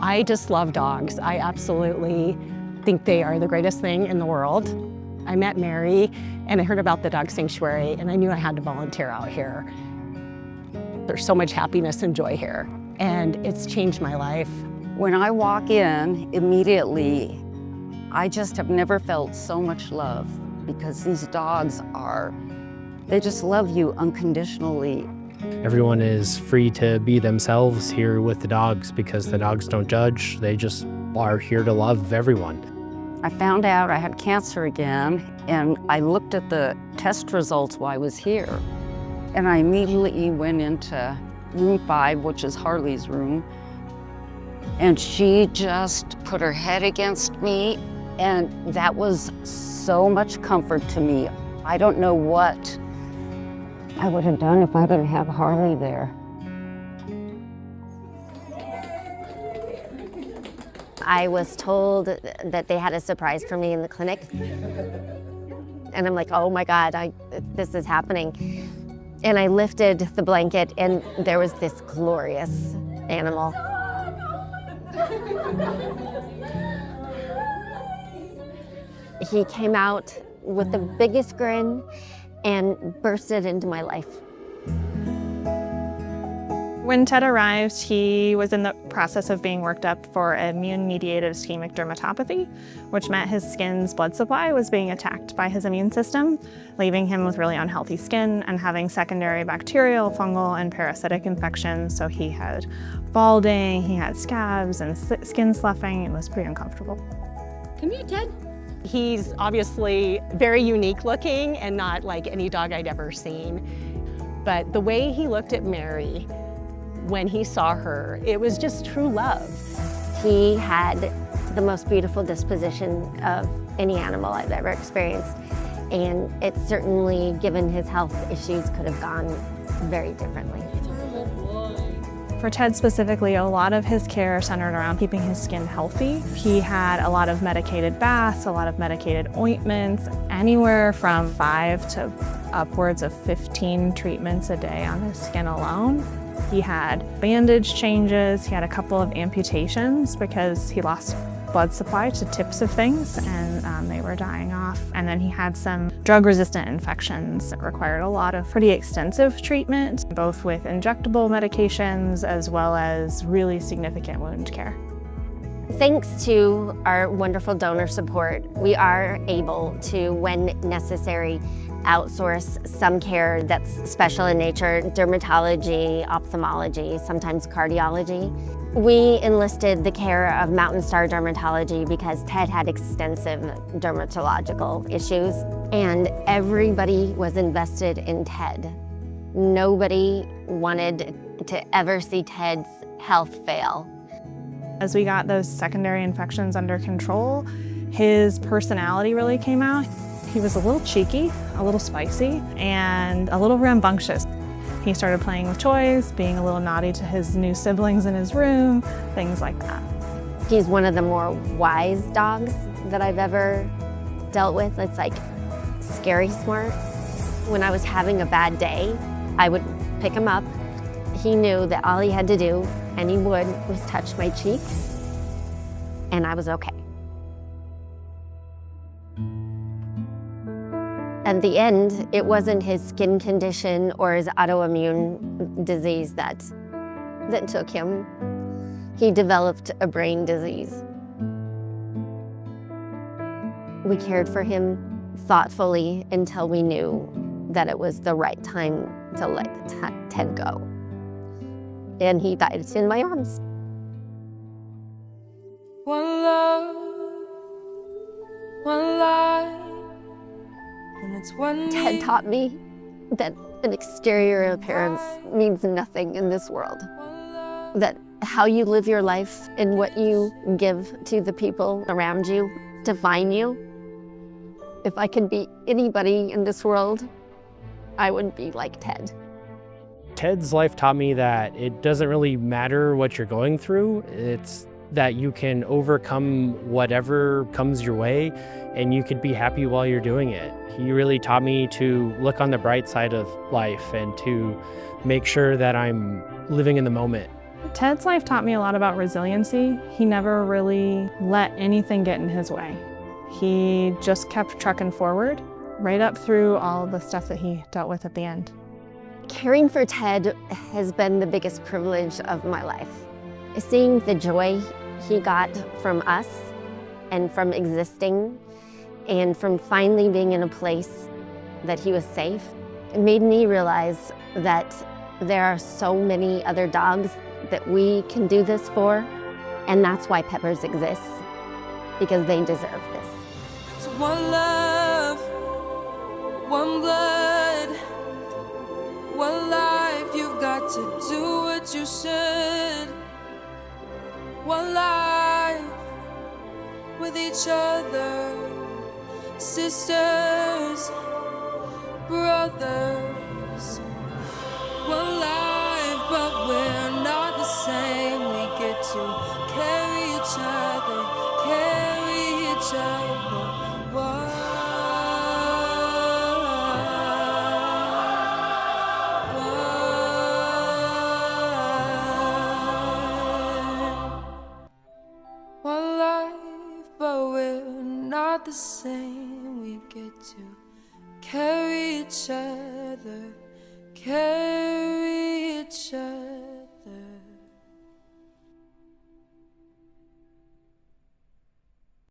I just love dogs. I absolutely think they are the greatest thing in the world. I met Mary and I heard about the dog sanctuary and I knew I had to volunteer out here. There's so much happiness and joy here and it's changed my life. When I walk in, immediately, I just have never felt so much love because these dogs they just love you unconditionally. Everyone is free to be themselves here with the dogs because the dogs don't judge. They just are here to love everyone. I found out I had cancer again, and I looked at the test results while I was here. And I immediately went into room 5, which is Harley's room. And she just put her head against me, and that was so much comfort to me. I don't know what I would have done if I didn't have Harley there. I was told that they had a surprise for me in the clinic. And I'm like, oh my God, this is happening. And I lifted the blanket and there was this glorious animal. He came out with the biggest grin and bursted into my life. When Ted arrived, he was in the process of being worked up for immune-mediated ischemic dermatopathy, which meant his skin's blood supply was being attacked by his immune system, leaving him with really unhealthy skin and having secondary bacterial, fungal, and parasitic infections. So he had balding, he had scabs and skin sloughing. It was pretty uncomfortable. Come here, Ted. He's obviously very unique looking and not like any dog I'd ever seen. But the way he looked at Mary when he saw her, it was just true love. He had the most beautiful disposition of any animal I've ever experienced. And it certainly, given his health issues, could have gone very differently. For Ted specifically, a lot of his care centered around keeping his skin healthy. He had a lot of medicated baths, a lot of medicated ointments, anywhere from 5 to upwards of 15 treatments a day on his skin alone. He had bandage changes, he had a couple of amputations because he lost blood supply to tips of things and they were dying off. And then he had some drug-resistant infections that required a lot of pretty extensive treatment, both with injectable medications as well as really significant wound care. Thanks to our wonderful donor support, we are able to, when necessary, outsource some care that's special in nature, dermatology, ophthalmology, sometimes cardiology. We enlisted the care of Mountain Star Dermatology because Ted had extensive dermatological issues and everybody was invested in Ted. Nobody wanted to ever see Ted's health fail. As we got those secondary infections under control, his personality really came out. He was a little cheeky, a little spicy, and a little rambunctious. He started playing with toys, being a little naughty to his new siblings in his room, things like that. He's one of the more wise dogs that I've ever dealt with. It's like scary smart. When I was having a bad day, I would pick him up. He knew that all he had to do, and he would, was touch my cheek, and I was okay. At the end, it wasn't his skin condition or his autoimmune disease that took him. He developed a brain disease. We cared for him thoughtfully until we knew that it was the right time to let Ted go. And he died in my arms. One love, one life. Ted taught me that an exterior appearance means nothing in this world. That how you live your life and what you give to the people around you define you. If I could be anybody in this world, I would be like Ted. Ted's life taught me that it doesn't really matter what you're going through. It's that you can overcome whatever comes your way and you could be happy while you're doing it. He really taught me to look on the bright side of life and to make sure that I'm living in the moment Ted's life taught me a lot about resiliency. He never really let anything get in his way. He just kept trucking forward, right up through all the stuff that he dealt with at the end. Caring for Ted has been the biggest privilege of my life. Seeing the joy he got from us and from existing and from finally being in a place that he was safe, it made me realize that there are so many other dogs that we can do this for, and that's why Peppers exists, because they deserve this. It's one love, one blood, one life. You've got to do what you should. One life with each other, sisters, brothers. One life, but we're not the same. We get to carry each other, carry each other. One life, but we're not the same. We get to carry each other, carry each other.